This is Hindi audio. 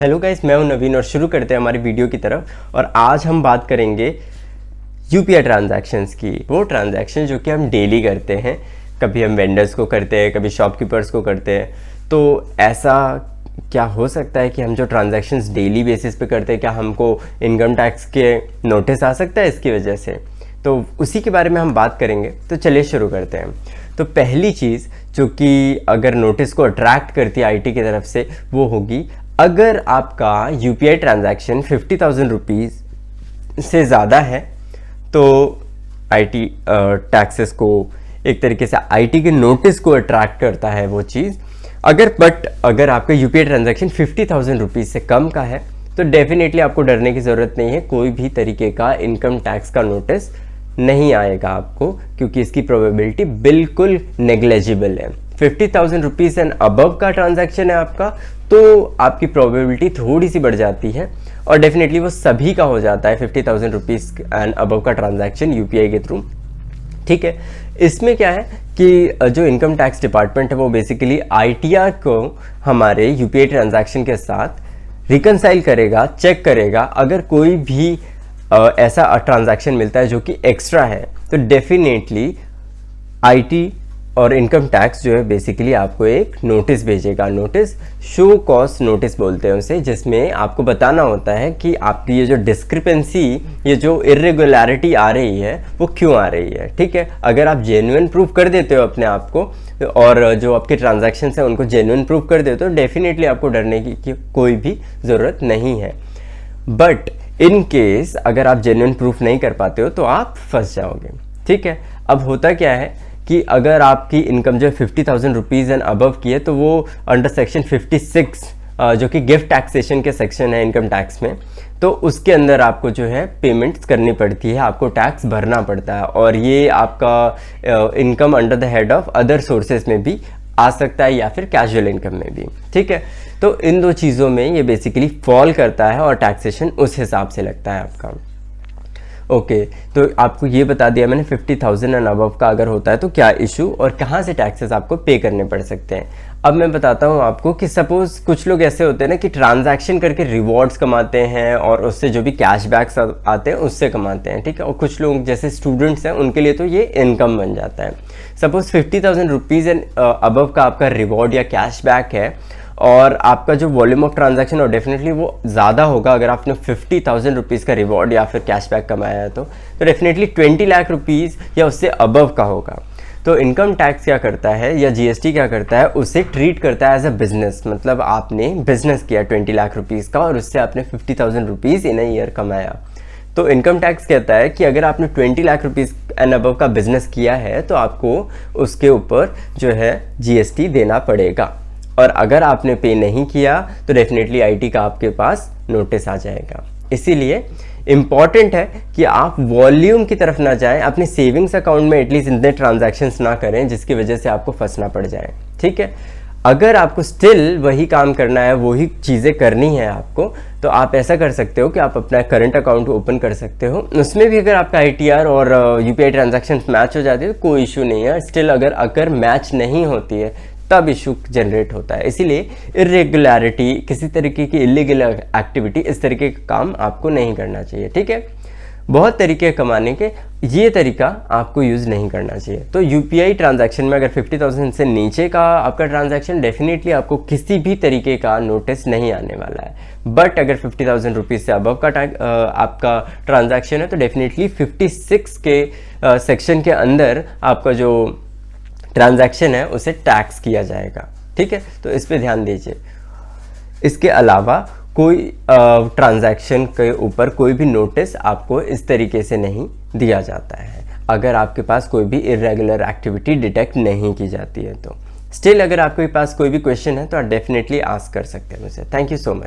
हेलो गाइस, मैं हूं नवीन और शुरू करते हैं हमारी वीडियो की तरफ। और आज हम बात करेंगे यूपीआई ट्रांजैक्शंस की। वो ट्रांजैक्शन जो कि हम डेली करते हैं, कभी हम वेंडर्स को करते हैं, कभी शॉपकीपर्स को करते हैं। तो ऐसा क्या हो सकता है कि हम जो ट्रांजैक्शंस डेली बेसिस पे करते हैं, क्या हमको इनकम टैक्स के नोटिस आ सकता है इसकी वजह से? तो उसी के बारे में हम बात करेंगे। तो चलिए शुरू करते हैं। तो पहली चीज़ जो कि अगर नोटिस को अट्रैक्ट करती है आईटी की तरफ से, वो होगी अगर आपका यूपीआई ट्रांजैक्शन 50,000 रुपीज़ से ज़्यादा है तो आईटी टैक्सेस को एक तरीके से आईटी के नोटिस को अट्रैक्ट करता है वो चीज़। अगर आपका यूपीआई ट्रांजैक्शन 50,000 रुपीज़ से कम का है तो डेफिनेटली आपको डरने की ज़रूरत नहीं है। कोई भी तरीके का इनकम टैक्स का नोटिस नहीं आएगा आपको, क्योंकि इसकी प्रोबेबिलिटी बिल्कुल नेग्लेजिबल है। 50,000 रुपीज़ एंड अबव का ट्रांजैक्शन है आपका, तो आपकी प्रोबेबिलिटी थोड़ी सी बढ़ जाती है और डेफिनेटली वो सभी का हो जाता है 50,000 रुपीज़ एंड अबव का ट्रांजैक्शन यूपीआई के थ्रू। ठीक है, इसमें क्या है कि जो इनकम टैक्स डिपार्टमेंट है वो बेसिकली आईटीआर को हमारे यूपीआई ट्रांजैक्शन के साथ रिकनसाइल करेगा, चेक करेगा। अगर कोई भी ऐसा ट्रांजैक्शन मिलता है जो कि एक्स्ट्रा है तो डेफिनेटली आईटी और इनकम टैक्स जो है बेसिकली आपको एक नोटिस भेजेगा। नोटिस, शो कॉस्ट नोटिस बोलते हैं उसे, जिसमें आपको बताना होता है कि आपकी ये जो डिस्क्रिपेंसी, ये जो इर्रेगुलरिटी आ रही है वो क्यों आ रही है। ठीक है, अगर आप जेन्युइन प्रूफ कर देते हो अपने आप को और जो आपके ट्रांजैक्शंस हैं उनको जेन्युइन प्रूफ कर देते हो, डेफिनेटली आपको डरने की कोई भी ज़रूरत नहीं है। बट इन केस अगर आप जेन्युइन प्रूफ नहीं कर पाते हो तो आप फंस जाओगे। ठीक है, अब होता क्या है कि अगर आपकी इनकम जो है 50,000 रुपीज़ एंड अबव की है तो वो अंडर सेक्शन 56 जो कि गिफ्ट टैक्सेशन के सेक्शन है इनकम टैक्स में, तो उसके अंदर आपको जो है पेमेंट्स करनी पड़ती है, आपको टैक्स भरना पड़ता है। और ये आपका income under the head of other sources में भी आ सकता है या फिर कैजुअल इनकम में भी। ठीक है, तो इन दो चीज़ों में ये बेसिकली फॉल करता है और टैक्सेशन उस हिसाब से लगता है आपका। ओके, तो आपको ये बता दिया मैंने 50,000 एंड अबव का अगर होता है तो क्या इशू और कहाँ से टैक्सेस आपको पे करने पड़ सकते हैं। अब मैं बताता हूँ आपको कि सपोज कुछ लोग ऐसे होते हैं ना कि ट्रांजैक्शन करके रिवॉर्ड्स कमाते हैं और उससे जो भी कैशबैक्स आते हैं उससे कमाते हैं। ठीक है, और कुछ लोग जैसे स्टूडेंट्स हैं उनके लिए तो ये इनकम बन जाता है। सपोज 50,000 रुपीज़ एंड अबव का आपका रिवॉर्ड या कैशबैक है और आपका जो वॉल्यूम ऑफ ट्रांजैक्शन और डेफिनेटली वो ज़्यादा होगा। अगर आपने 50,000 रुपीज़ का रिवॉर्ड या फिर कैशबैक कमाया है तो डेफिनेटली 20 लाख रुपीज़ या उससे अबव का होगा। तो इनकम टैक्स क्या करता है या जीएसटी क्या करता है, उसे ट्रीट करता है एज अ बिजनेस। मतलब आपने बिजनेस किया 20 लाख रुपीज़ का और उससे आपने 50,000 रुपीज़ इन अ ईयर कमाया। तो इनकम टैक्स कहता है कि अगर आपने 20 लाख रुपीज़ एंड अबव का बिजनेस किया है तो आपको उसके ऊपर जो है जीएसटी देना पड़ेगा। और अगर आपने पे नहीं किया तो डेफिनेटली आईटी का आपके पास नोटिस आ जाएगा। इसीलिए इम्पॉर्टेंट है कि आप वॉल्यूम की तरफ ना जाएं, अपने सेविंग्स अकाउंट में एटलीस्ट इतने ट्रांजैक्शंस ना करें जिसकी वजह से आपको फंसना पड़ जाए। ठीक है, अगर आपको स्टिल वही काम करना है, वही चीज़ें करनी है आपको, तो आप ऐसा कर सकते हो कि आप अपना करंट अकाउंट ओपन कर सकते हो। उसमें भी अगर आपका आईटीआर और यूपीआई ट्रांजैक्शन मैच हो जाती है तो कोई इशू नहीं है। स्टिल अगर मैच नहीं होती है तब इशू जनरेट होता है। इसीलिए इरेगुलरिटी, किसी तरीके की इलीगल एक्टिविटी, इस तरीके का काम आपको नहीं करना चाहिए। ठीक है, बहुत तरीके कमाने के, ये तरीका आपको यूज़ नहीं करना चाहिए। तो यूपीआई ट्रांजैक्शन में अगर 50,000 से नीचे का आपका ट्रांजैक्शन, डेफिनेटली आपको किसी भी तरीके का नोटिस नहीं आने वाला है। बट अगर 50,000 रुपीज़ से अबव का आपका ट्रांजैक्शन है तो डेफिनेटली 56 के सेक्शन के अंदर आपका जो ट्रांजैक्शन है उसे टैक्स किया जाएगा। ठीक है, तो इस पे ध्यान दीजिए। इसके अलावा कोई ट्रांजैक्शन के ऊपर कोई भी नोटिस आपको इस तरीके से नहीं दिया जाता है अगर आपके पास कोई भी इरेगुलर एक्टिविटी डिटेक्ट नहीं की जाती है तो। स्टिल अगर आपके पास कोई भी क्वेश्चन है तो आप डेफिनेटली आस्क कर सकते हैं मुझसे। Thank you so much.